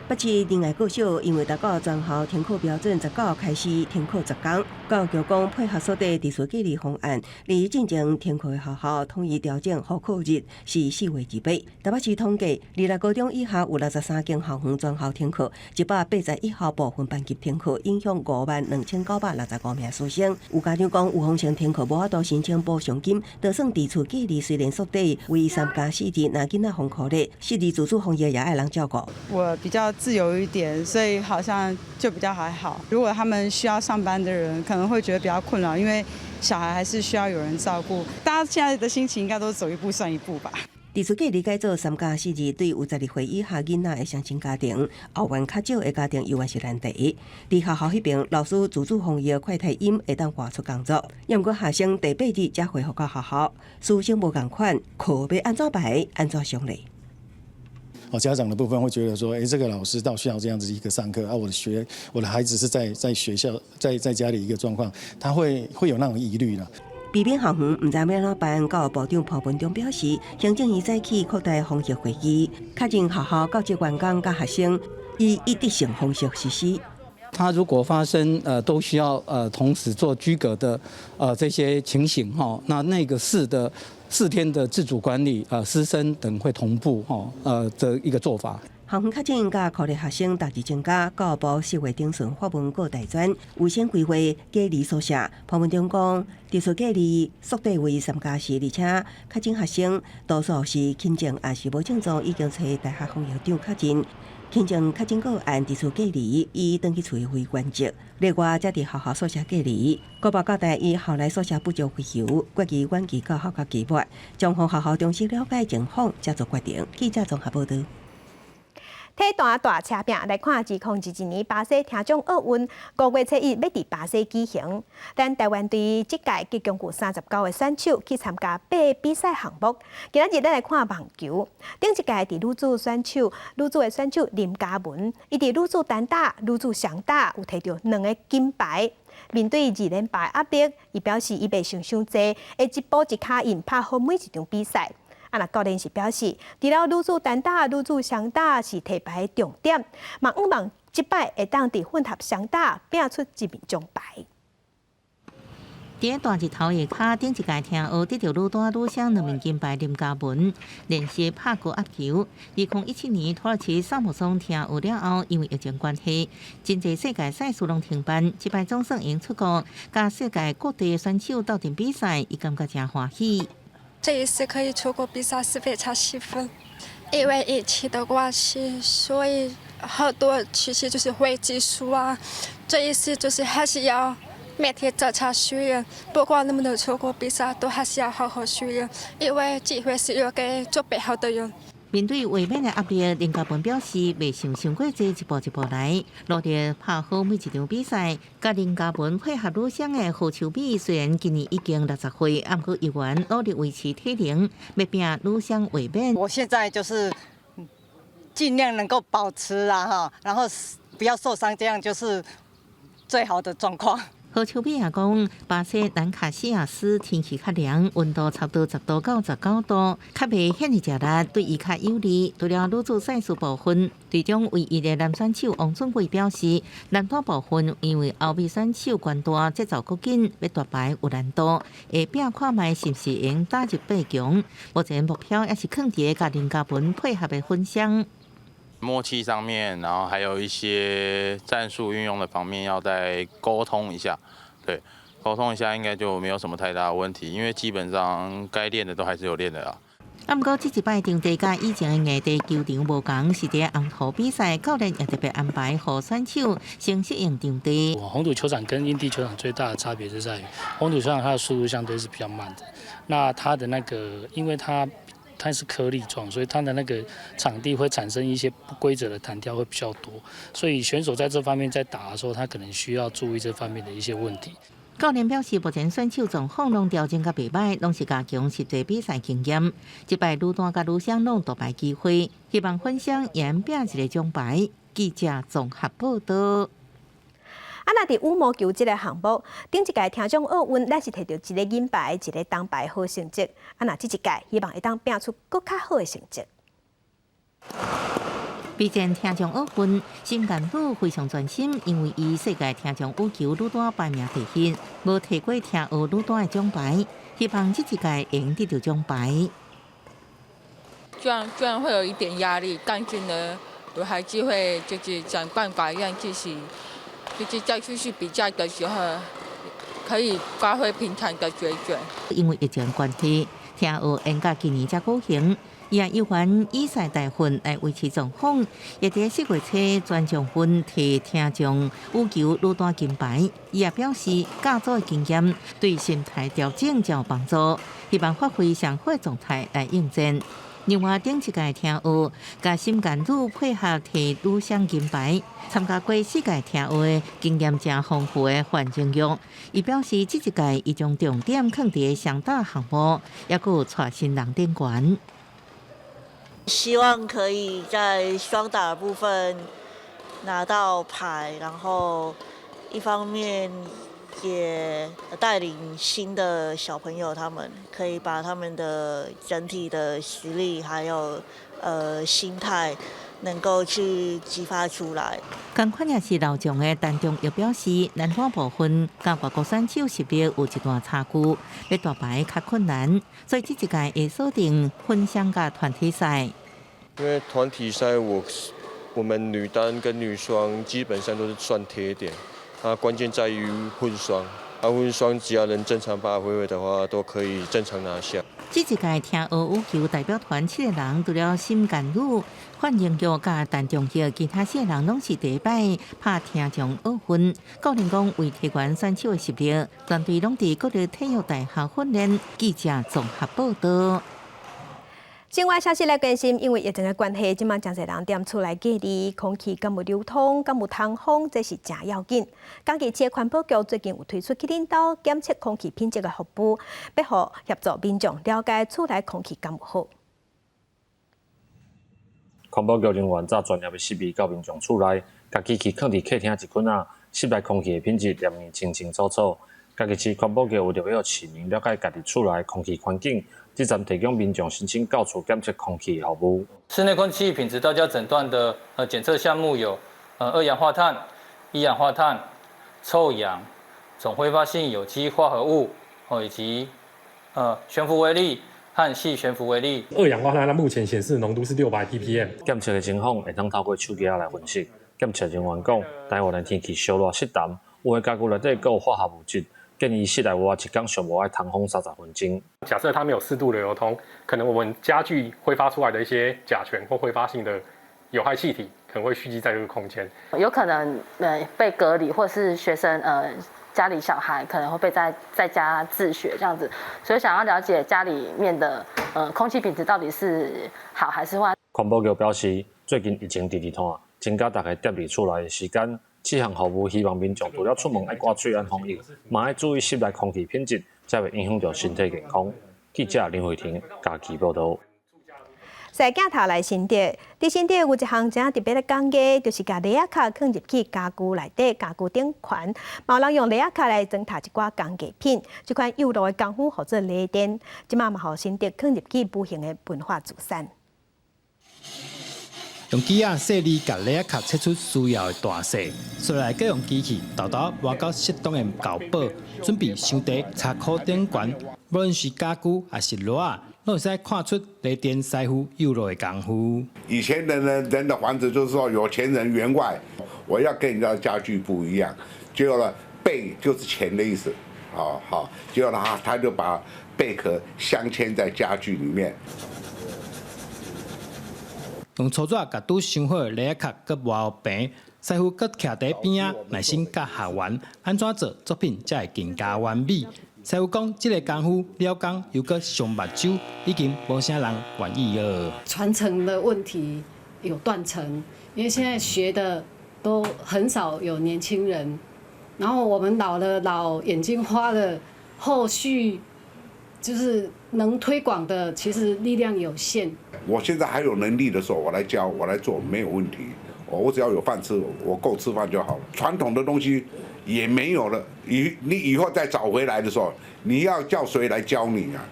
北市另外国小因为达到全校停课标准19开始停课10天，教育局讲配合所地特殊隔离方案，离进前停课的学校统一调整复课日是4月28。台北市统计，2类高中以下有63间校园全校停课，181校部分班级停课，影响52965名师生。有家长讲，有风险停课无法度申请补偿金，就算地处隔离，虽然缩短为3加4日，那囡仔封课日，4日自主防疫也爱人照顾。我比较自由一点，所以好像就比较还好。如果他们需要上班的人，可能会觉得比较困扰，因为小孩还是需要有人照顾。大家现在的心情应该都走一步算一步吧。特殊隔离改做3加4日，对有12岁以下囡仔的双亲家庭，后援较少的家庭永远是难题。伫学校迄边，老师自主防疫快筛阴会当外出工作，也毋过学生第8日才回复到学校，师生无共款，课要安怎排，安怎上嘞？家长的部分会觉得说，这个老师到校这样子一个上课啊，我的孩子是在学校在家里一个状况，他会有那种疑虑了。避免校园，唔知要安怎办？教育部长潘文忠表示，行政院早起扩大防疫会议，确认学校教职员工甲学生以一致性方式实施。他如果发生都需要同时做居隔的这些情形那个4天的自主管理师生等会同步的一个做法。校园确诊甲酷热学生逐日增加，教育部4月中旬发文告大专，优先规划隔离宿舍。潘文忠讲，特殊隔离缩短为3加4，而且确诊学生多数是轻症，也是无症状，已经找大学防疫长确诊。轻症确诊个案特殊隔离，以登去厝为原则。另外，则伫学校宿舍隔离。国报交代，以校内宿舍不足需求，决议远期到校甲期末，将向学校中心了解情况，才做决定。记者综合报道。体大车饼来看2021年巴西听众奥运5月7日要伫巴西举行。咱台湾队即届计共有39个选手去参加8个比赛项目。今仔日咱来看网球，顶一届伫女子的选手林嘉文，伊伫女子单打、女子双打有摕到2个金牌。面对2连败压力，伊表示伊袂想伤济，会一步一脚印拍好每一场比赛。教练是表示，除了女子单打、女子双打是提牌重点，嘛希望即摆会当伫混合双打拼出一面奖牌。伫大日头下骹，顶一届听学得到女单女双2面金牌林嘉文，练习拍高压球。2017年土耳其萨姆松听学了后，因为疫情关系，真侪世界赛事拢停办。即摆总算赢出国，甲世界各地的选手斗阵比赛，伊感觉真欢喜。这一次可以出国比赛是非常兴奋，因为疫情的关系，所以很多其实就是会技术啊。这一次就是还是要每天早上训练，不管能不能出国比赛，都还是要好好训练，因为机会是留给准备好的人。面对外面的压力，林家文表示袂想伤过济，一步一步来，努力拍好每一场比赛。甲林家文配合女双的何秋美，虽然今年已经60岁，不过依然努力维持体能，要拼女双卫冕。我现在就是尽量能够保持哈，然后不要受伤，这样就是最好的状况。何秋美也讲，巴西南卡西亚斯天气较凉，温度差不多10度到19度，较袂显热热力，对伊较有利。除了女子赛事部分，队长唯一的男选手王俊贵表示，男单部分因为后备选手关大，节奏够紧，要夺牌有难度，下拼看卖是不是用打入8强。目前目标也是放伫甲林家文配合的分享。默契上面，然后还有一些战术运用的方面，要再沟通一下。对，沟通一下应该就没有什么太大的问题，因为基本上该练的都还是有练的啦。不过这一摆场地甲以前的硬地球场无同，是伫红土比赛，教练也特别安排予选手先适应场地。红土球场跟硬地球场最大的差别是在于，红土球场它的速度相对是比较慢的，那它的那个，因为它是颗粒状，所以它的那个场地会产生一些不规则的弹跳会比较多，所以选手在这方面在打的时候，他可能需要注意这方面的一些问题。教练表示，目前选手状况拢调整甲袂歹，拢是加强实际比赛经验。这摆女单甲女双拢夺牌机会，希望分享赢拼一个奖牌。记者综合报道。那伫羽毛球这个项目，顶一届听众奥运，咱是摕到一个银牌、一个铜牌好成绩。那这一届希望会当拼出更较好的成绩。比战听众奥运，新干女非常专心，因为伊世界听众羽球女单排名第一，无摕过听奥女单的奖牌，希望这一届赢得到奖牌。居然会有一点压力，但是呢，我还是会就是想办法让自己。就是再继续比赛的时候，可以发挥平常的水准。因为疫情关系，听奥延到今年才举行，伊也有缘以赛代训来维持状况，也伫4月初全场分摕听众羽球女单金牌。伊也表示，教组的经验对心态调整较有帮助，希望发挥上好的状态来应战。另外，顶一届听奥，甲新干女配合摕女双金牌，参加过4届听奥的经验真丰富的范正玉，伊表示，这一届伊将重点放伫双打项目，也佫有带新人顶悬。希望可以在双打的部分拿到牌，然后一方面也带领新的小朋友，他们可以把他们的整体的实力还有心态能够去激发出来。同款也是老将的陈忠也表示，男单部分甲外国选手实力有一段差距，要夺牌较困难，所以这一届会锁定混双甲团体赛。因为团体赛我们女单跟女双基本上都是算贴点。关键在于混双，混双只要能正常发挥的话，都可以正常拿下。这一届听奥羽球代表团7个人，除了新干女、范英玉甲陈仲旭，其他4个人拢是第一摆拍听众奥运。教练讲，为提悬选手的实力，团队拢伫各地体育大学训练。记者综合报道。境外消息来关心，因为疫情的关系，即马真侪人踮厝内隔离，空气敢有流通，敢有通风，这是真要紧。嘉义市环保局最近有推出去领导检测空气品质的服务，要互协助民众了解厝内空气敢有好。环保局人员早专业要识别到民众厝内，甲机器放伫客厅一群啊，室内空气的品质念念清清楚楚。嘉义市环保局为着要市民了解家己厝内空气环境。这站提供民众申请到处检测空气的服务。室内空气品质大家诊断的检测项目有二氧化碳、一氧化碳、臭氧、总挥发性有机化合物以及悬浮微粒和细悬浮微粒。二氧化碳它目前显示浓度是600 ppm。检测的情况会当透过手机来分析。检测人员讲，台湾的天气稍热湿淡，有的家具内底佫有化学物质。建议室内活一天上无爱通风30分钟。假设它没有适度的流通，可能我们家具挥发出来的一些甲醛或挥发性的有害气体，可能会蓄积在这个空间。有可能被隔离，或是学生家里小孩可能会被在家自学这样子，所以想要了解家里面的空气品质到底是好还是坏。环保局表示，最近疫情第二趟，增加大家翕入厝内的时间。此项服务希望民众除了出门爱挂嘴安防疫，嘛爱注意室内空气品质，才会影响到身体健康。记者林慧婷家己报道。在镜头来新店，伫新店有一项真特别的工艺，就是把雷亚卡放入去家具内底，家具顶款，有人用雷亚卡来装饰一寡工艺品，这款幼路的功夫或者雷电，即马嘛，互新店放入去无形的文化资产。用机仔细腻，甲雷亚卡切出需要的大小，再来再用机器豆豆挖到适当的厚薄，准备上底插口顶管，无论是家具还是螺啊，都会使看出雷电师傅幼路的功夫。以前人的房子就是说有钱人员外，我要跟人家家具不一样，结果呢贝就是钱的意思，好，结果呢他就把贝壳镶嵌在家具里面。用粗纸甲拄上好的雷亚卡，佮挖平，师傅佮徛在边仔，耐心甲学员安怎做作品才会更加完美。师傅讲，这个功夫了工又佮上目睭，已经无啥人愿意了。传承的问题有断层，因为现在学的都很少有年轻人，然后我们老眼睛花了，后续就是能推广的，其实力量有限。我现在还有能力的时候，我来教，我来做没有问题。我只要有饭吃，我够吃饭就好了。传统的东西也没有了，你以后再找回来的时候，你要叫谁来教你啊？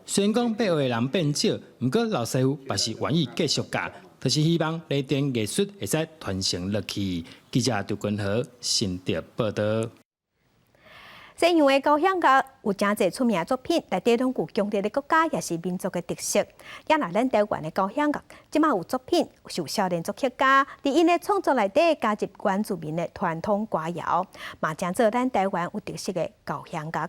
虽然讲被的人变少，不过老师傅也是愿意继续教，就是希望雷电艺术会使传承落去。记者杜君和新店报道。西洋的高香角有真侪出名的作品，内底拢有强烈的国家也是民族的特色。也若咱台湾的高香角，即马有作品受少年作曲家伫因的创作内底加入原住民的传统歌谣，嘛将做咱台湾有特色的高香角。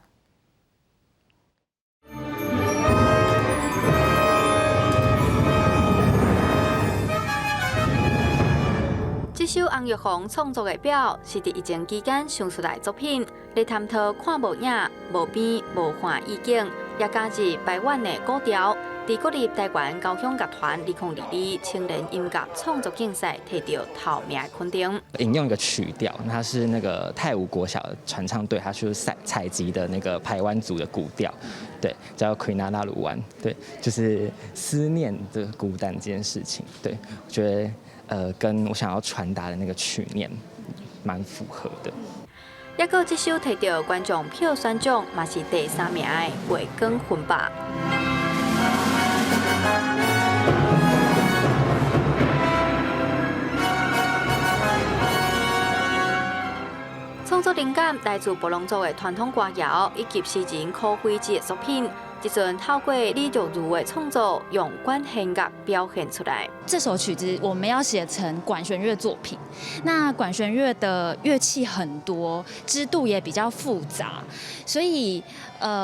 这首洪玉凤创作的表是伫疫情期间想出来的作品，来探讨看无影、无边、无环意境，也加入台湾的古调。伫国立台湾交响乐团2022青年音乐创作竞赛摕到头名的肯定。引用一个曲调，它是那个泰武国小的传唱队，它是采集的那个排湾族的古调，对，叫奎纳纳鲁湾，对，就是思念的孤单这件事情，对，我觉得。跟我想要传达的那个曲念蛮符合的。也个这首摕到观众票选奖，嘛是第3名的《月光魂吧》。创作灵感来自布农族的传统歌谣，以及诗人柯惠芝的作品。即阵透过李玉如的创作，用管弦乐表现出来。这首曲子我们要写成管弦乐作品，那管弦乐的乐器很多，支度也比较复杂，所以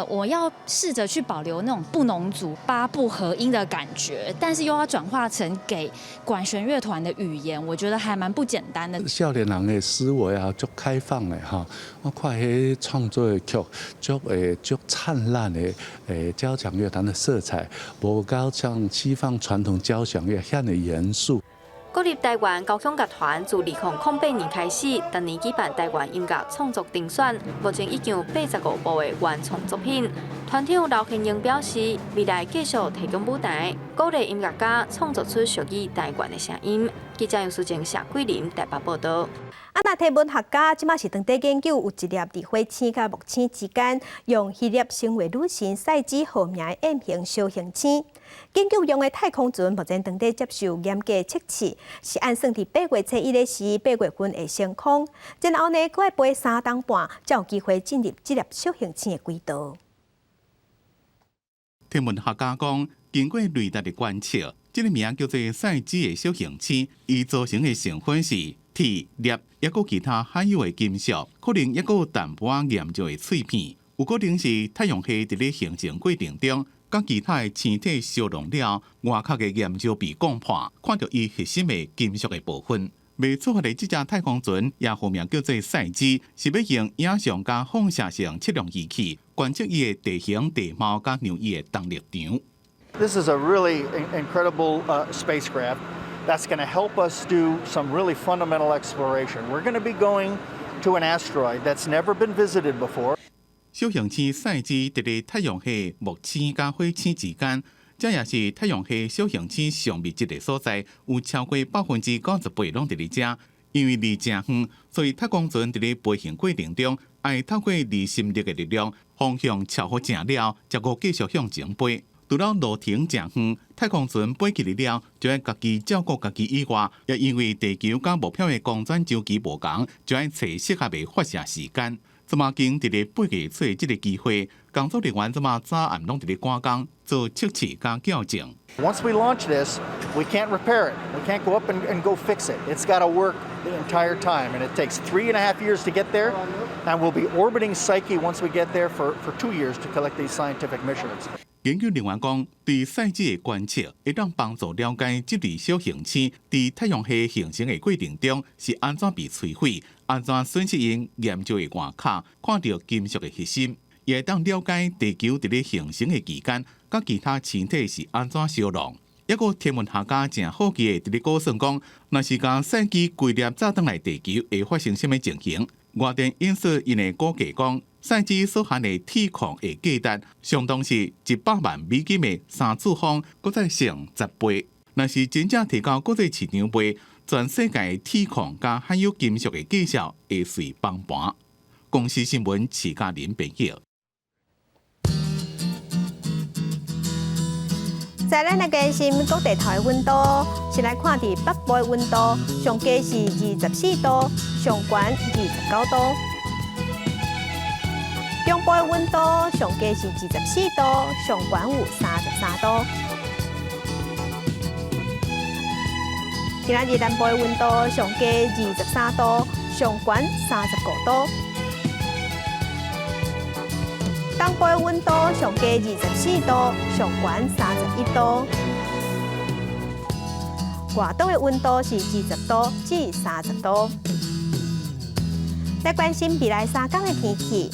我要试着去保留那种布农族8部合音的感觉，但是又要转化成给管弦乐团的语言，我觉得还蛮不简单的。少年人的思维啊，足开放的哈，我看迄创作的曲，足灿烂的交响乐团的色彩，无到像西方传统交响乐遐的严肃。国立台湾交响乐团自2008年开始，当年举办台湾音乐创作评选，目前已经有85部的原创作品。团长刘宪英表示，未来继续提供舞台，鼓励音乐家创作出属于台湾的声音。记者杨淑静、谢桂林台北报道。那天文学家即马是当地研究，有一粒伫火星甲木星之间，用希腊神话女神赛姬号名的 M 型小行星。研究用的太空船目前当地接受严格测试，是按算伫8月初1日时8月份会升空，然后呢，搁要飞3天半，才有机会进入这粒小行星的轨道。天文学家讲，经过雷达的观测，这个名叫做赛姬的小行星，伊造成的成分是铁、镍，也有其他罕有的金属，可能也有淡薄仔岩石的碎片，有可能是太阳系伫咧形成过程中，甲其他的星体相融了，外壳的岩石被攻破，看到伊核心的金属的部分。未出发的这只太空船也号名叫做赛基，是要用影像加放射性测量仪器观测伊的地形、地貌加量伊的动力场。This is a really incredible spacecraft that's going to help us do some really fundamental exploration. We're going to be going to an asteroid that's never been visited before. 小行星赛基伫咧太阳系木星甲火星之间，这也是太阳系小行星上密集的所在，有超过98%拢伫咧遮。因为离真远，所以太空船伫咧飞行过程中，爱透过离心力的力量，方向调好正了，才可继续向前飞。除了路程真远，太空船飞起来了，就要家己照顾家己以外，也因为地球甲目标的公转周期无同，就要找适合的发射时间。这么经伫咧8月初这个机会，工作人员这么早暗拢伫咧赶工做测试加校正。Once we launch this, we can't repair it. We can't go up and go fix it. It's got to work the entire time, and it takes 3.5 years to get there. And we'll be orbiting Psyche once we get there for 2 years to collect these scientific missions. 研究人员讲，对赛季的观测会当帮助了解这类小行星在太阳系形成的过程中是安怎被摧毁，安怎损失因研究的外壳，看到金属的核心，也会当了解地球伫咧形成的期间，甲其他星体是安怎消亡。一个天文学家正好奇的伫咧估算讲，若是将赛季规粒炸转来地球，会发生什么情形？外电引述因的估计讲，赛季所含的铁矿的价值，相当是100万美金的3次方，搁再乘10倍。若是真正提高国际市场卖，全世界的铁矿加含有金属的价值会随崩盘。公司新闻徐嘉玲编译。在咱来关心各地头的温度，先来看伫北部的温度，上低是24度，上悬29度；中部的温度上低是24度，上悬有33度。今仔日南部的温度上低23度，上悬35度。东部的温度上低24度，上悬31度；外岛的温度是20度至30度。来关心未来3天的天气。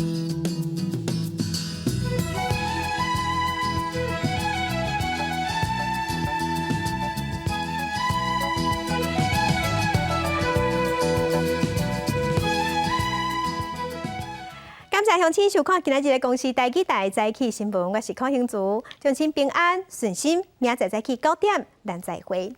感谢乡亲收看今仔日的公视台记台早起新闻，我是柯兴竹，乡亲平安顺心，明仔早起9点，咱再会。